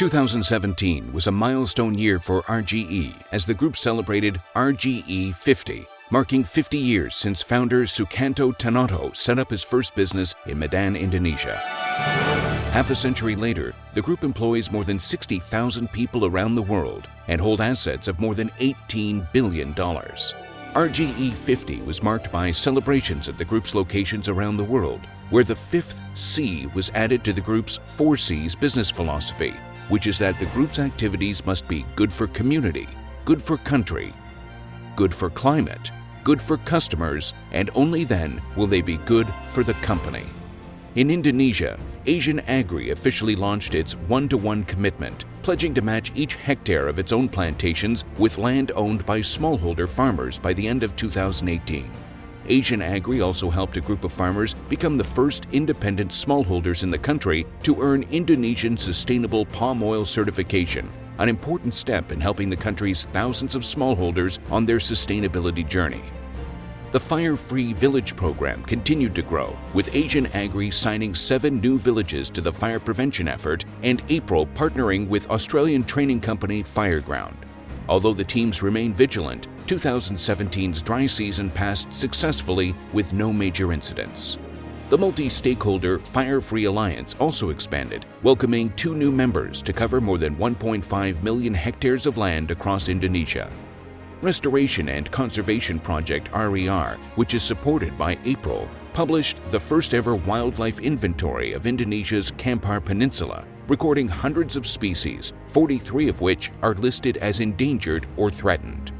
2017 was a milestone year for RGE as the group celebrated RGE 50, marking 50 years since founder Sukanto Tanoto set up his first business in Medan, Indonesia. Half a century later, the group employs more than 60,000 people around the world and hold assets of more than $18 billion. RGE 50 was marked by celebrations at the group's locations around the world, where the fifth C was added to the group's 4Cs business philosophy, which is that the group's activities must be good for community, good for country, good for climate, good for customers, and only then will they be good for the company. In Indonesia, Asian Agri officially launched its one-to-one commitment, pledging to match each hectare of its own plantations with land owned by smallholder farmers by the end of 2018. Asian Agri also helped a group of farmers become the first independent smallholders in the country to earn Indonesian Sustainable Palm Oil certification, an important step in helping the country's thousands of smallholders on their sustainability journey. The Fire-Free Village program continued to grow, with Asian Agri signing 7 new villages to the fire prevention effort and April partnering with Australian training company Fireground. Although the teams remain vigilant, 2017's dry season passed successfully with no major incidents. The multi-stakeholder Fire-Free Alliance also expanded, welcoming 2 new members to cover more than 1.5 million hectares of land across Indonesia. Restoration and Conservation Project RER, which is supported by April, published the first-ever wildlife inventory of Indonesia's Kampar Peninsula, recording hundreds of species, 43 of which are listed as endangered or threatened.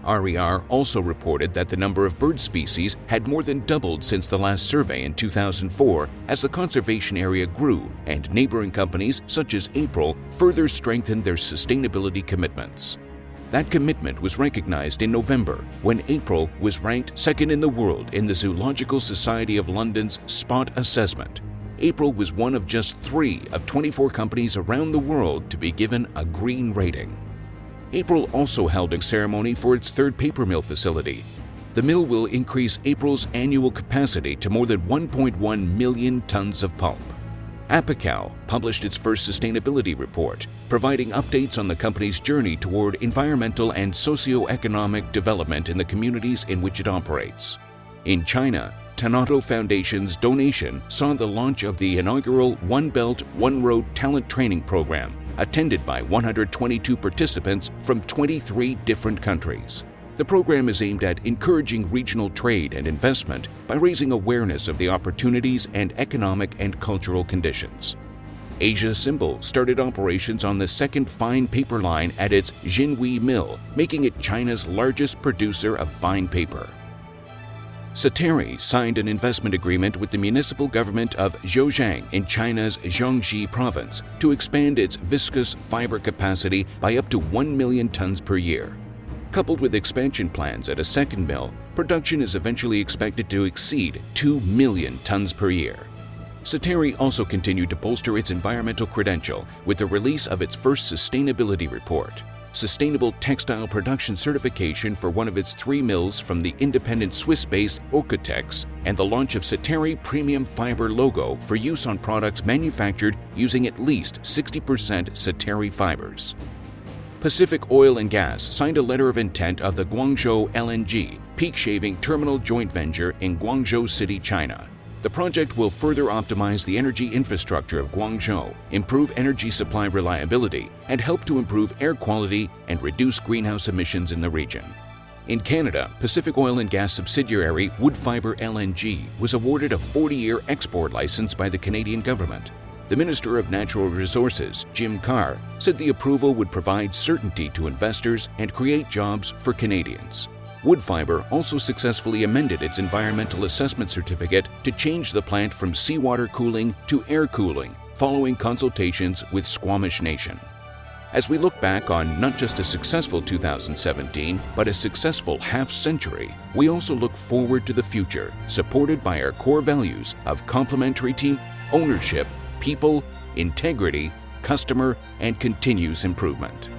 RER also reported that the number of bird species had more than doubled since the last survey in 2004 as the conservation area grew and neighboring companies such as April further strengthened their sustainability commitments. That commitment was recognized in November when April was ranked second in the world in the Zoological Society of London's Spot Assessment. April was one of just 3 of 24 companies around the world to be given a green rating. April also held a ceremony for its 3rd paper mill facility. The mill will increase April's annual capacity to more than 1.1 million tons of pulp. Apicao published its first sustainability report, providing updates on the company's journey toward environmental and socio-economic development in the communities in which it operates. In China, Tanoto Foundation's donation saw the launch of the inaugural One Belt, One Road talent training program, attended by 122 participants from 23 different countries. The program is aimed at encouraging regional trade and investment by raising awareness of the opportunities and economic and cultural conditions. Asia Symbol started operations on the 2nd fine paper line at its Jinhui mill, making it China's largest producer of fine paper. Sateri signed an investment agreement with the municipal government of Zhejiang in China's Jiangxi province to expand its viscose fiber capacity by up to 1 million tons per year. Coupled with expansion plans at a second mill, production is eventually expected to exceed 2 million tons per year. Sateri also continued to bolster its environmental credential with the release of its first sustainability report, sustainable textile production certification for one of its 3 mills from the independent Swiss-based Okotex, and the launch of Sateri Premium Fiber logo for use on products manufactured using at least 60% Sateri fibers. Pacific Oil and Gas signed a letter of intent of the Guangzhou LNG peak shaving terminal joint venture in Guangzhou City, China. The project will further optimize the energy infrastructure of Guangzhou, improve energy supply reliability, and help to improve air quality and reduce greenhouse emissions in the region. In Canada, Pacific Oil and Gas subsidiary Woodfibre LNG was awarded a 40-year export license by the Canadian government. The Minister of Natural Resources, Jim Carr, said the approval would provide certainty to investors and create jobs for Canadians. Woodfibre also successfully amended its environmental assessment certificate to change the plant from seawater cooling to air cooling, following consultations with Squamish Nation. As we look back on not just a successful 2017, but a successful half-century, we also look forward to the future, supported by our core values of complementary team, ownership, people, integrity, customer, and continuous improvement.